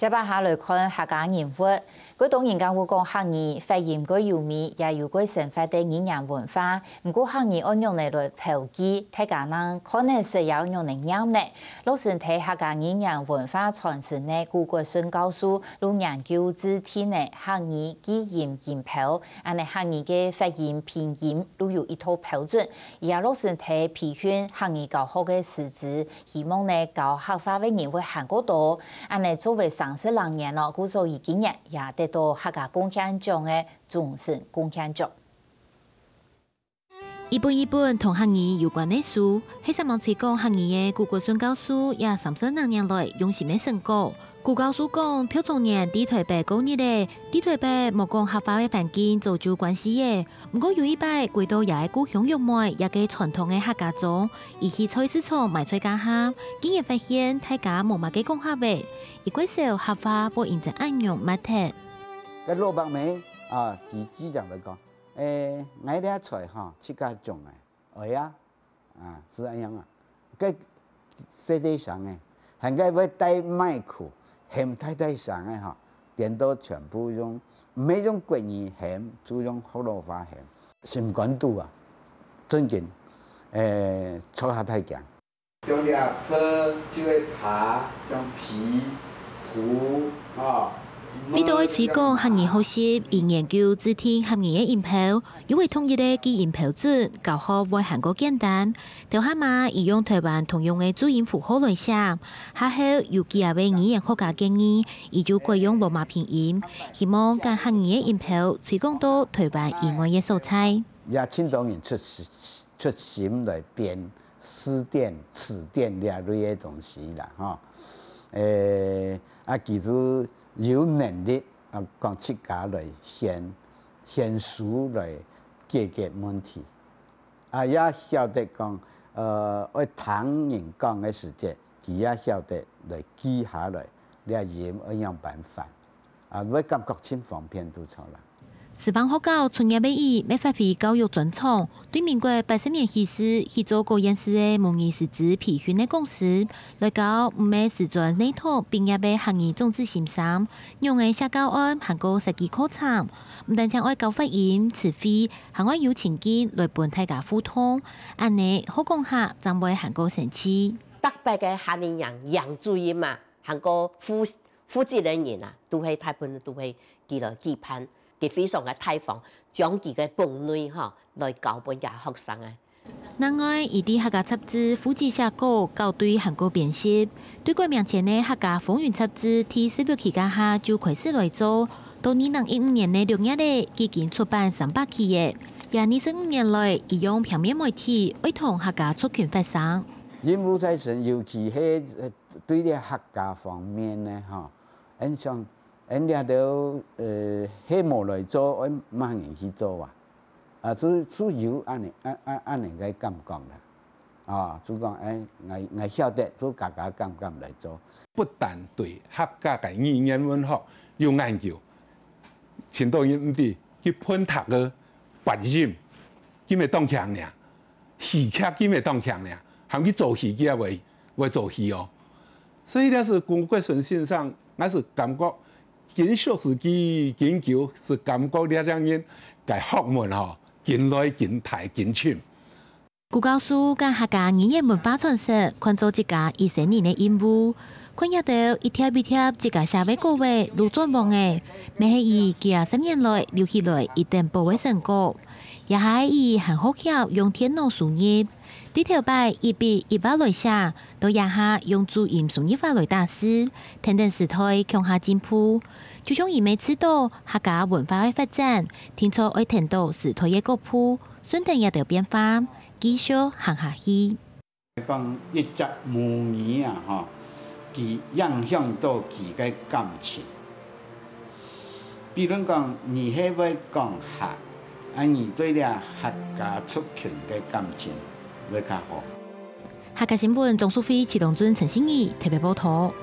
接把下来看客家人物，佢当然讲会讲客语发音个优美，也有佢生活的语言文化。不过客语按用嚟标记，大家人可能是要用嚟念呢。老师睇客家语言文化传承呢，顾国顺教书，用研究字体呢客语基音音标，安尼客语嘅发音拼音都有一套标准。而家老师睇培训客语教学嘅师资，希望呢教客话嘅人会行过多，安尼作为30年咯，故所已经也得到客家贡献奖的终身贡献奖。一本同客语有关的书，喺上网推广客语的顾国顺教书，也32年来用心的成果。顾教书讲，跳从年地台北高日的，地台北莫讲合法的环境造就关系的。不过有一摆，回到也故乡玉梅，也个传统的客家种，一去菜市场买菜家下，竟然发现大家冇乜嘅讲合的，一个时候合法不认真按用乜睇。个萝卜梅啊，举讲来讲，挨啲菜哈，自家种的，呀，是安样啊？个世界上诶，还个要带麦苦。咸太上嘅哈，点都全部用每种国语咸，只用福佬话咸，心管度啊，真紧，错下太强。将啲皮就会扒，将皮糊啊。比到推广客语学习，以研究字听客语嘅音标，因为统一嘅基因标准，教学会韩国简单。条下嘛，以用台湾通用嘅注音符号来写，下后有其他嘅语言学家建议，伊就改用罗马拼音，希望将客语嘅音标推广到台湾以外嘅所在。也青岛人出心来编词典列类嘅东西啦，哈，其实。有能力讲自家来显书来解决问题，也晓得讲为听人讲的时节，佢也晓得来记下来，了研一样办法，我感觉真方便都错啦。时邦学校春节尾以要发挥教育专长，对民国80年起始去做过研师的模拟师资培训的公司，来教唔系师专内套毕业的客语种子欣赏，用嘅写教案含过实际课程，唔但将爱教发音、词汇，还爱有情景来伴大家互通，安尼好讲下，就会含过成绩。特别嘅客人杨注意嘛，含过负责人员啊，都系大部分都系记来记判。佢非常嘅大方，將佢嘅本內來教本嘅學生啊。另外，伊啲客家雜誌負責寫稿，校對韓國編輯。對過面前嘅客家風雲雜誌，喺10月期間下就開始來做。到2015年嘅6月咧，已經出版300期嘅。廿25年來，伊用平面媒體為同客家族群發聲。任務在身，尤其係對啲客家方面咧，印象。人家都希望来做，我慢人去做主要按尼个感觉啦，主讲我晓得，主家感觉来做。不但对客家嘅语言文学有研究，前度因唔啲去判读个发音，佢咪当强俩，戏剧佢咪当强俩，含去做戏剧为做戏哦。所以呢是顾国顺先生，我是感觉。紧学自己研究是感觉了让人嘅学问紧来紧大紧深。顾教授跟客家语言文化传承，看做自家20年嘅任务，看入到一贴一贴自家社会各位路转忙嘅，咪係以20年來留起來一定不會成果，也係以很好巧用電腦輸入，對頭擺一筆一筆來寫，到也下用注音輸入法來打字，等等時代向下進步。就像伊每次到客家文化嘅發展，聽說會聽到時代嘅腳步，順定也條變化，繼續行下去。講一隻母語啊，佢影響到佢嘅感情。比如講，你係會講客，你對咧客家族群嘅感情會較好。客家新聞總書記祁東俊、陳信義特別報道。